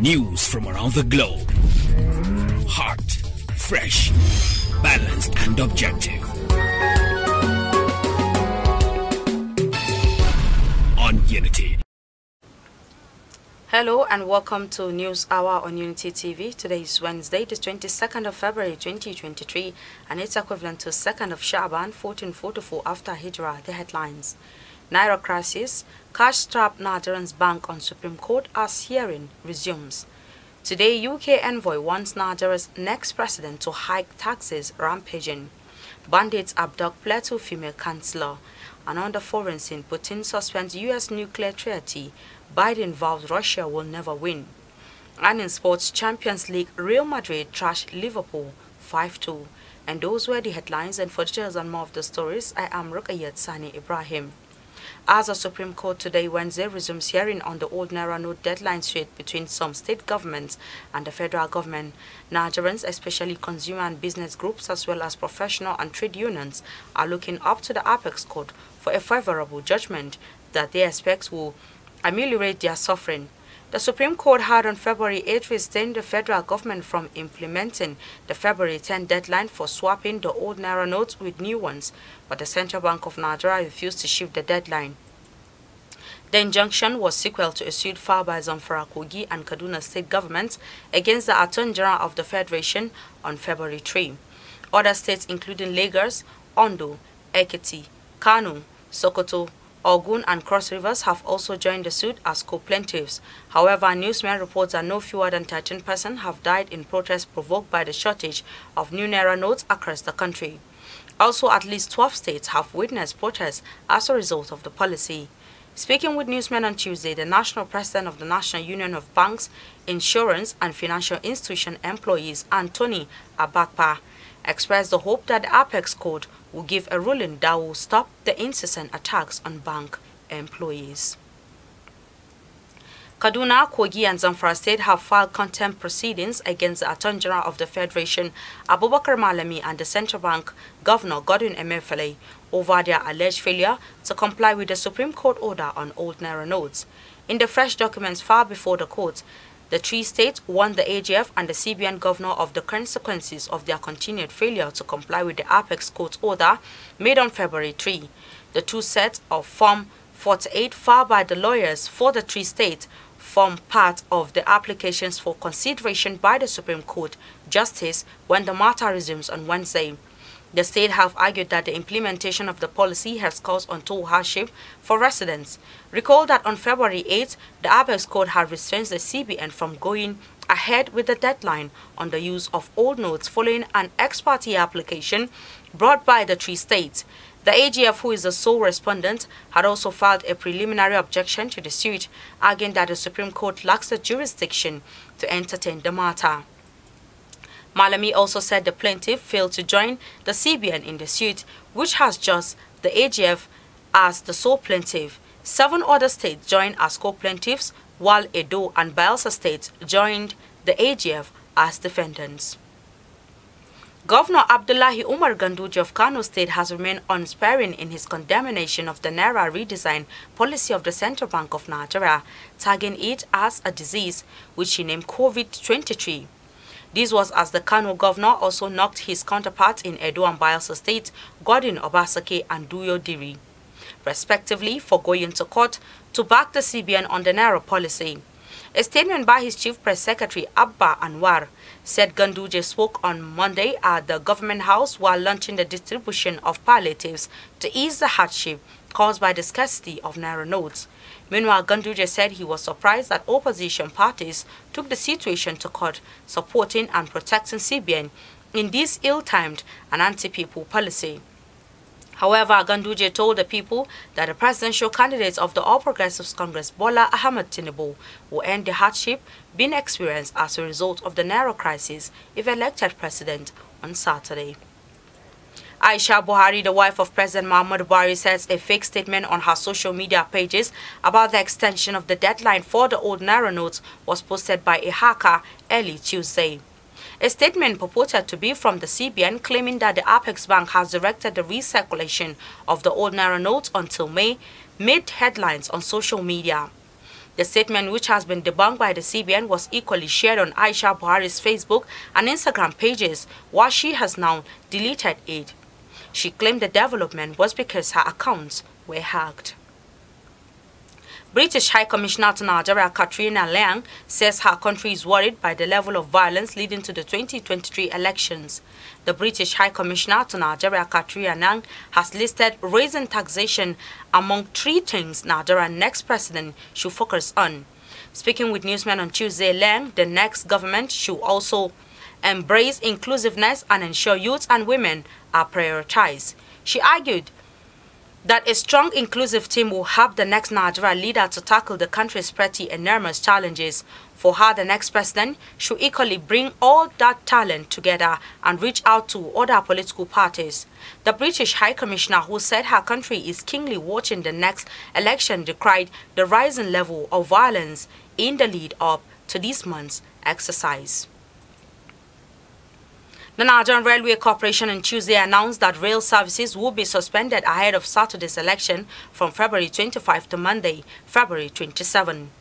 News from around the globe. Hot, fresh, balanced and objective. On Unity. Hello and welcome to News Hour on Unity TV. Today is Wednesday, the 22nd of February 2023, and it's equivalent to 2nd of Shaban 1444 after Hijrah. The headlines: Naira crisis, cash-strapped Nigerians bank on Supreme Court as hearing resumes. Today, UK envoy wants Nigeria's next president to hike taxes, rampaging. Bandits abduct Plateau female councillor. And on the foreign scene, Putin suspends US nuclear treaty. Biden vows Russia will never win. And in sports, Champions League, Real Madrid trashed Liverpool 5-2. And those were the headlines, and for details and more of the stories, I am Rukayat Sani Ibrahim. As the Supreme Court today, Wednesday, resumes hearing on the old Naira note deadline suit between some state governments and the federal government, Nigerians, especially consumer and business groups, as well as professional and trade unions, are looking up to the Apex Court for a favorable judgment that they expect will ameliorate their suffering. The Supreme Court had on February 8 restrained the federal government from implementing the February 10 deadline for swapping the old Naira notes with new ones, but the Central Bank of Nigeria refused to shift the deadline. The injunction was sequel to a suit filed by Zamfara, Kogi and Kaduna state governments against the Attorney General of the Federation on February 3. Other states including Lagos, Ondo, Ekiti, Kano, Sokoto, Ogun and Cross Rivers have also joined the suit as co-plaintiffs. However, newsmen reports that no fewer than 13 persons have died in protests provoked by the shortage of new Naira notes across the country. Also, at least 12 states have witnessed protests as a result of the policy. Speaking with newsmen on Tuesday, the national president of the National Union of Banks, Insurance and Financial Institution Employees, Anthony Abakpa, expressed the hope that the Apex Court will give a ruling that will stop the incessant attacks on bank employees. Kaduna, Kogi and Zamfara State have filed contempt proceedings against the Attorney General of the Federation, Abubakar Malami, and the Central Bank Governor Godwin Emefiele over their alleged failure to comply with the Supreme Court order on old Naira notes. In the fresh documents filed before the court, the three states warned the AGF and the CBN governor of the consequences of their continued failure to comply with the Apex Court order made on February 3. The two sets of Form 48 filed by the lawyers for the three states form part of the applications for consideration by the Supreme Court Justice when the matter resumes on Wednesday. The state have argued that the implementation of the policy has caused untold hardship for residents. Recall that on February 8, the Apex Court had restrained the CBN from going ahead with the deadline on the use of old notes following an ex parte application brought by the three states. The AGF, who is the sole respondent, had also filed a preliminary objection to the suit, arguing that the Supreme Court lacks the jurisdiction to entertain the matter. Malami also said the plaintiff failed to join the CBN in the suit, which has just the AGF as the sole plaintiff. 7 other states joined as co-plaintiffs, while Edo and Bayelsa states joined the AGF as defendants. Governor Abdullahi Umar Ganduje of Kano State has remained unsparing in his condemnation of the Naira redesign policy of the Central Bank of Nigeria, tagging it as a disease, which he named COVID-23. This was as the Kano governor also knocked his counterparts in Edo and Bayelsa State, Godwin Obasake and Duyo Diri, respectively, for going to court to back the CBN on the Naira policy. A statement by his chief press secretary, Abba Anwar, said Ganduje spoke on Monday at the government house while launching the distribution of palliatives to ease the hardship caused by the scarcity of Naira notes. Meanwhile, Ganduje said he was surprised that opposition parties took the situation to court, supporting and protecting CBN in this ill-timed and anti-people policy. However, Ganduje told the people that the presidential candidates of the All Progressives Congress, Bola Ahmed Tinubu, will end the hardship being experienced as a result of the Naira crisis if elected president on Saturday. Aisha Buhari, the wife of President Muhammadu Buhari, says a fake statement on her social media pages about the extension of the deadline for the old Naira notes was posted by a hacker early Tuesday. A statement purported to be from the CBN claiming that the Apex Bank has directed the recirculation of the old Naira notes until May made headlines on social media. The statement, which has been debunked by the CBN, was equally shared on Aisha Buhari's Facebook and Instagram pages, while she has now deleted it. She claimed the development was because her accounts were hacked. British High Commissioner to Nigeria Katrina Liang says her country is worried by the level of violence leading to the 2023 elections. The British High Commissioner to Nigeria Katrina Liang has listed raising taxation among 3 things Nigeria's next president should focus on. Speaking with newsmen on Tuesday, Liang, the next government should also embrace inclusiveness and ensure youth and women are prioritized. She argued that a strong, inclusive team will help the next Nigeria leader to tackle the country's pretty enormous challenges. For her, the next president should equally bring all that talent together and reach out to other political parties. The British High Commissioner, who said her country is keenly watching the next election, decried the rising level of violence in the lead-up to this month's exercise. The Nigerian Railway Corporation on Tuesday announced that rail services will be suspended ahead of Saturday's election from February 25 to Monday, February 27.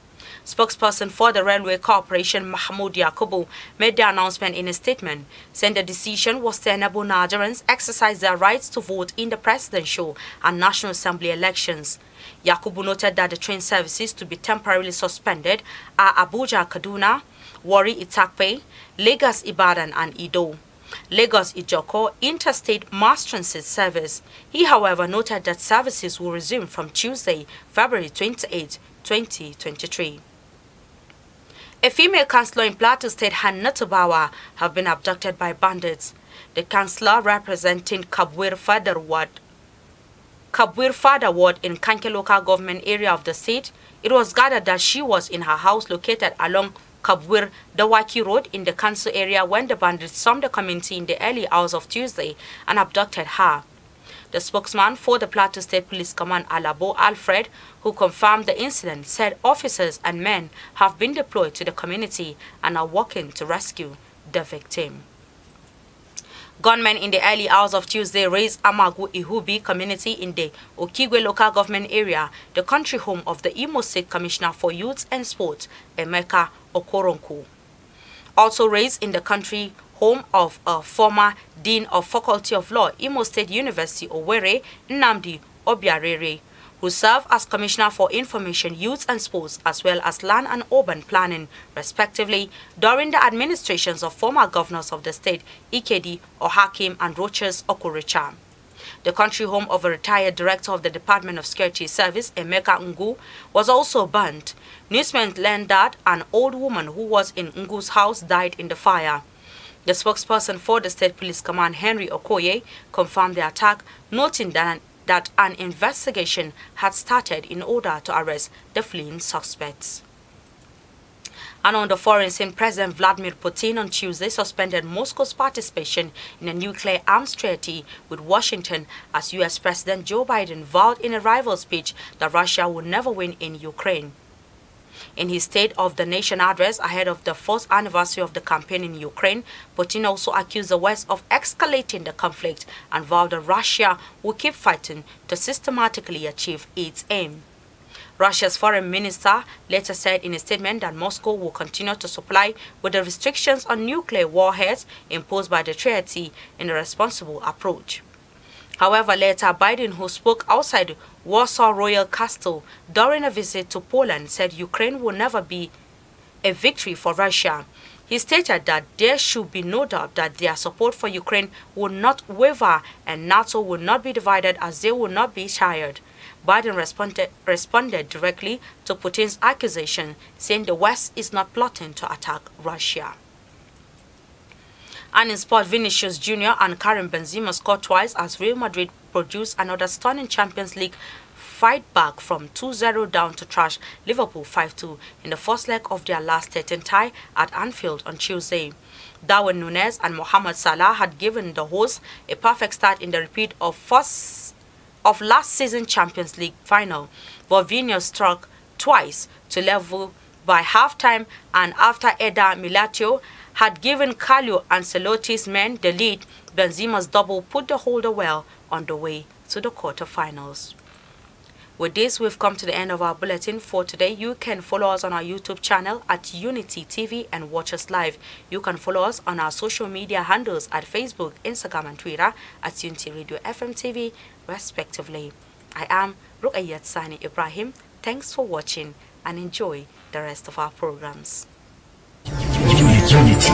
Spokesperson for the Railway Corporation, Mahmoud Yakubu, made the announcement in a statement, saying the decision was to enable Nigerians exercise their rights to vote in the presidential and National Assembly elections. Yakubu noted that the train services to be temporarily suspended are Abuja-Kaduna, Warri-Tafe, Lagos-Ibadan and Edo. Lagos-Ijoko interstate mass transit service. He, however, noted that services will resume from Tuesday, February 28, 2023. A female councillor in Plateau State, Hannah Tubawa, have been abducted by bandits. The councillor, representing Kabwir Fada Ward in Kanke local government area of the state, it was gathered that she was in her house located along Kabwir Dawaki Road in the council area when the bandits stormed the community in the early hours of Tuesday and abducted her. The spokesman for the Plateau State Police Command, Alabo Alfred, who confirmed the incident, said officers and men have been deployed to the community and are working to rescue the victim. Gunmen in the early hours of Tuesday razed Amagu Ihubi community in the Okigwe local government area, the country home of the Imo State Commissioner for Youth and Sport, Emeka Okoronko. Also raised in the country home of a former Dean of Faculty of Law, Imo State University, Owerri, Nnamdi Obiarere, who served as Commissioner for Information, Youth and Sports, as well as Land and Urban Planning, respectively, during the administrations of former governors of the state, Ikedi Ohakim and Rochas Okorocha. The country home of a retired director of the Department of Security Service, Emeka Ngu, was also burnt. Newsmen learned that an old woman who was in Ngu's house died in the fire. The spokesperson for the State Police Command, Henry Okoye, confirmed the attack, noting that an investigation had started in order to arrest the fleeing suspects. And on the foreign scene, President Vladimir Putin on Tuesday suspended Moscow's participation in a nuclear arms treaty with Washington as U.S. President Joe Biden vowed in a rival speech that Russia would never win in Ukraine. In his State of the Nation address ahead of the first anniversary of the campaign in Ukraine, Putin also accused the West of escalating the conflict and vowed that Russia will keep fighting to systematically achieve its aim. Russia's foreign minister later said in a statement that Moscow will continue to supply with the restrictions on nuclear warheads imposed by the treaty in a responsible approach. However, later, Biden, who spoke outside Warsaw Royal Castle during a visit to Poland, said Ukraine will never be a victory for Russia. He stated that there should be no doubt that their support for Ukraine will not waver and NATO will not be divided as they will not be tired. Biden responded directly to Putin's accusation, saying the West is not plotting to attack Russia. And in sport, Vinicius Jr. and Karim Benzema scored twice as Real Madrid produced another stunning Champions League fight back from 2-0 down to trash Liverpool 5-2 in the first leg of their last 13 tie at Anfield on Tuesday. Darwin Núñez and Mohamed Salah had given the hosts a perfect start in the repeat of last season's Champions League final, but Vinicius struck twice to level by halftime, and after Eder Militao had given Carlo Ancelotti's men the lead, Benzema's double put the holder well on the way to the quarterfinals. With this, we've come to the end of our bulletin for today. You can follow us on our YouTube channel at Unity TV and watch us live. You can follow us on our social media handles at Facebook, Instagram and Twitter at Unity Radio FM TV, respectively. I am Ruqayyat Sani Ibrahim. Thanks for watching and enjoy the rest of our programs. Unity.